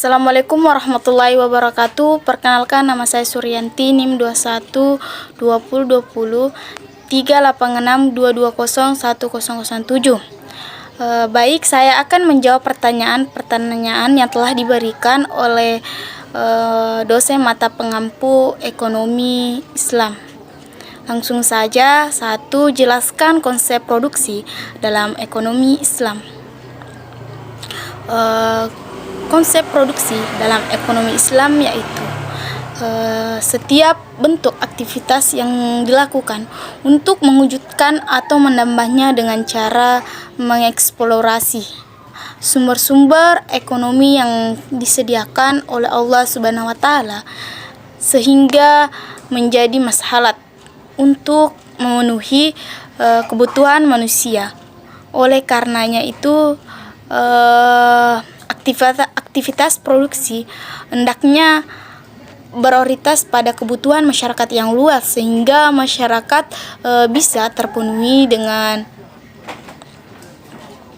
Assalamualaikum warahmatullahi wabarakatuh. Perkenalkan, nama saya Suryanti, NIM 21 2020 386 220 1007. Baik, saya akan menjawab pertanyaan yang telah diberikan oleh dosen mata pengampu ekonomi Islam. Langsung saja, 1. Jelaskan konsep produksi dalam ekonomi Islam. Konsep produksi dalam ekonomi Islam yaitu setiap bentuk aktivitas yang dilakukan untuk mewujudkan atau menambahnya dengan cara mengeksplorasi sumber-sumber ekonomi yang disediakan oleh Allah Subhanahu wa taala sehingga menjadi maslahat untuk memenuhi kebutuhan manusia. Oleh karenanya itu aktivitas produksi hendaknya berorientasi pada kebutuhan masyarakat yang luas sehingga masyarakat bisa terpenuhi dengan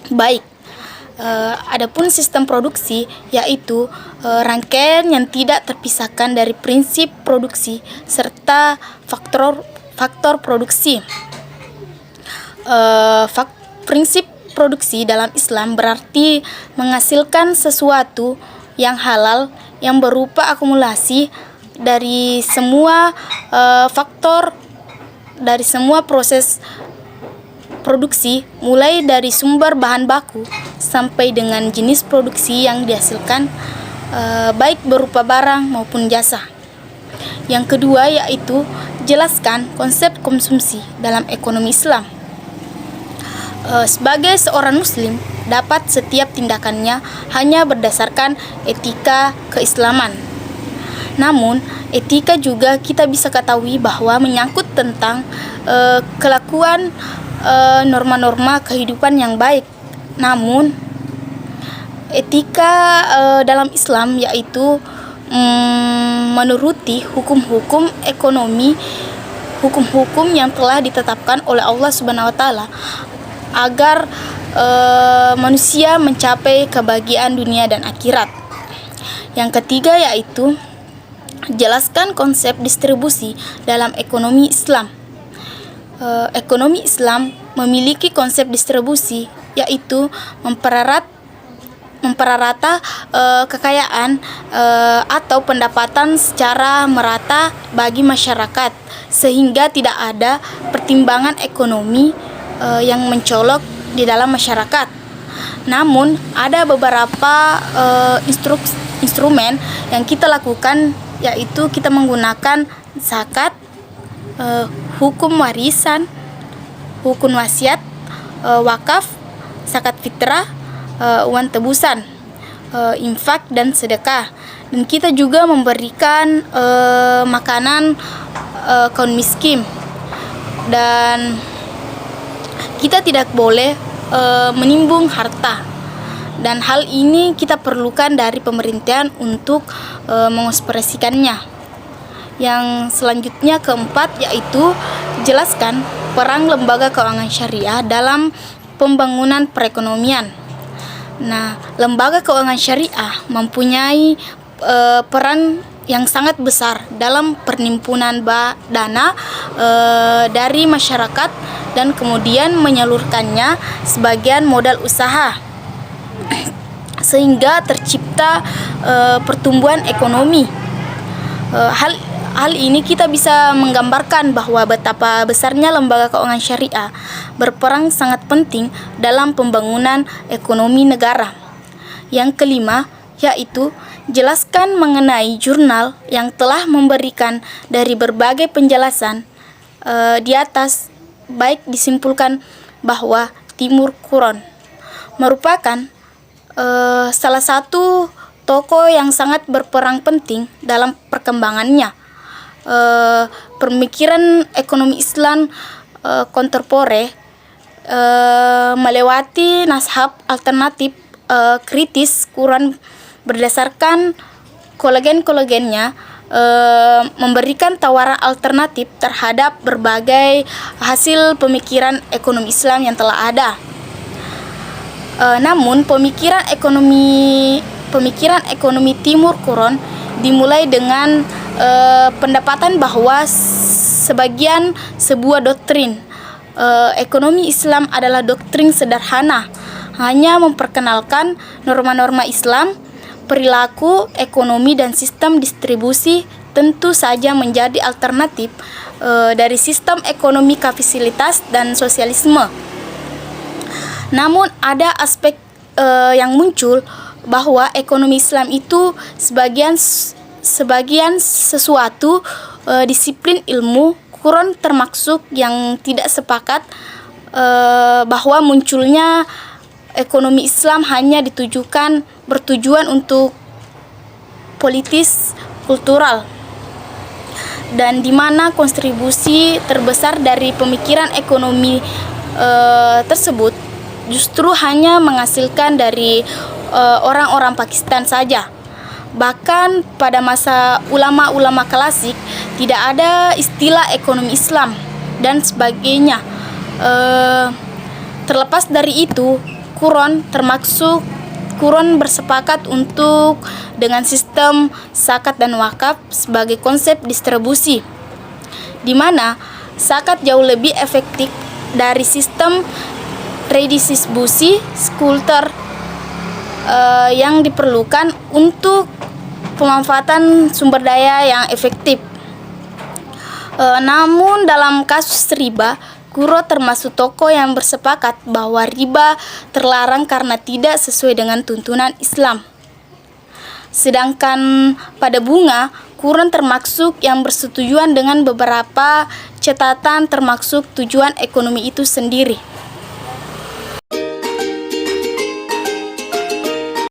baik. Adapun sistem produksi yaitu rangkaian yang tidak terpisahkan dari prinsip produksi serta faktor produksi. Prinsip produksi dalam Islam berarti menghasilkan sesuatu yang halal yang berupa akumulasi dari semua dari semua proses produksi, mulai dari sumber bahan baku sampai dengan jenis produksi yang dihasilkan, baik berupa barang maupun jasa. Yang kedua yaitu jelaskan konsep konsumsi dalam ekonomi Islam. Sebagai seorang muslim, dapat setiap tindakannya hanya berdasarkan etika keislaman. Namun, etika juga kita bisa ketahui bahwa menyangkut tentang kelakuan norma-norma kehidupan yang baik. Namun, etika dalam Islam yaitu menuruti hukum-hukum ekonomi, hukum-hukum yang telah ditetapkan oleh Allah Subhanahu wa taala agar manusia mencapai kebahagiaan dunia dan akhirat. Yang ketiga yaitu jelaskan konsep distribusi dalam ekonomi Islam. Ekonomi Islam memiliki konsep distribusi yaitu memperrata kekayaan atau pendapatan secara merata bagi masyarakat sehingga tidak ada pertimbangan ekonomi yang mencolok di dalam masyarakat. Namun ada beberapa instrumen yang kita lakukan yaitu kita menggunakan zakat, hukum warisan, hukum wasiat, wakaf, zakat fitrah, uang tebusan, infak dan sedekah. Dan kita juga memberikan makanan kaum miskin. Dan kita tidak boleh menimbun harta, dan hal ini kita perlukan dari pemerintahan untuk mengekspresikannya. Yang selanjutnya keempat yaitu jelaskan peran lembaga keuangan syariah dalam pembangunan perekonomian. Nah, lembaga keuangan syariah mempunyai peran yang sangat besar dalam penimbunan dana dari masyarakat dan kemudian menyalurkannya sebagian modal usaha sehingga tercipta pertumbuhan ekonomi. Hal ini kita bisa menggambarkan bahwa betapa besarnya lembaga keuangan syariah berperan sangat penting dalam pembangunan ekonomi negara. Yang kelima yaitu jelaskan mengenai jurnal yang telah memberikan dari berbagai penjelasan di atas, baik disimpulkan bahwa Timur Quran merupakan salah satu tokoh yang sangat berperan penting dalam perkembangannya. Pemikiran ekonomi Islam kontemporer melewati nashab alternatif kritis Quran berdasarkan kolagen-kolagennya memberikan tawaran alternatif terhadap berbagai hasil pemikiran ekonomi Islam yang telah ada. Namun pemikiran ekonomi pemikiran ekonomi Timur Kuron dimulai dengan pendapatan bahwa sebuah doktrin ekonomi Islam adalah doktrin sederhana, hanya memperkenalkan norma-norma Islam, perilaku, ekonomi, dan sistem distribusi tentu saja menjadi alternatif dari sistem ekonomi kapitalitas dan sosialisme. Namun ada aspek yang muncul bahwa ekonomi Islam itu sebagian sesuatu disiplin ilmu. Kuron termasuk yang tidak sepakat bahwa munculnya ekonomi Islam hanya bertujuan untuk politis kultural, dan di mana kontribusi terbesar dari pemikiran ekonomi tersebut justru hanya menghasilkan dari orang-orang Pakistan saja. Bahkan pada masa ulama-ulama klasik tidak ada istilah ekonomi Islam dan sebagainya. Terlepas dari itu, Kuron bersepakat dengan sistem zakat dan wakaf sebagai konsep distribusi, di mana zakat jauh lebih efektif dari sistem redistribusi kultur yang diperlukan untuk pemanfaatan sumber daya yang efektif. Namun dalam kasus riba, Kuro termasuk tokoh yang bersepakat bahwa riba terlarang karena tidak sesuai dengan tuntunan Islam. Sedangkan pada bunga, Kuron termasuk yang bersetujuan dengan beberapa catatan termasuk tujuan ekonomi itu sendiri.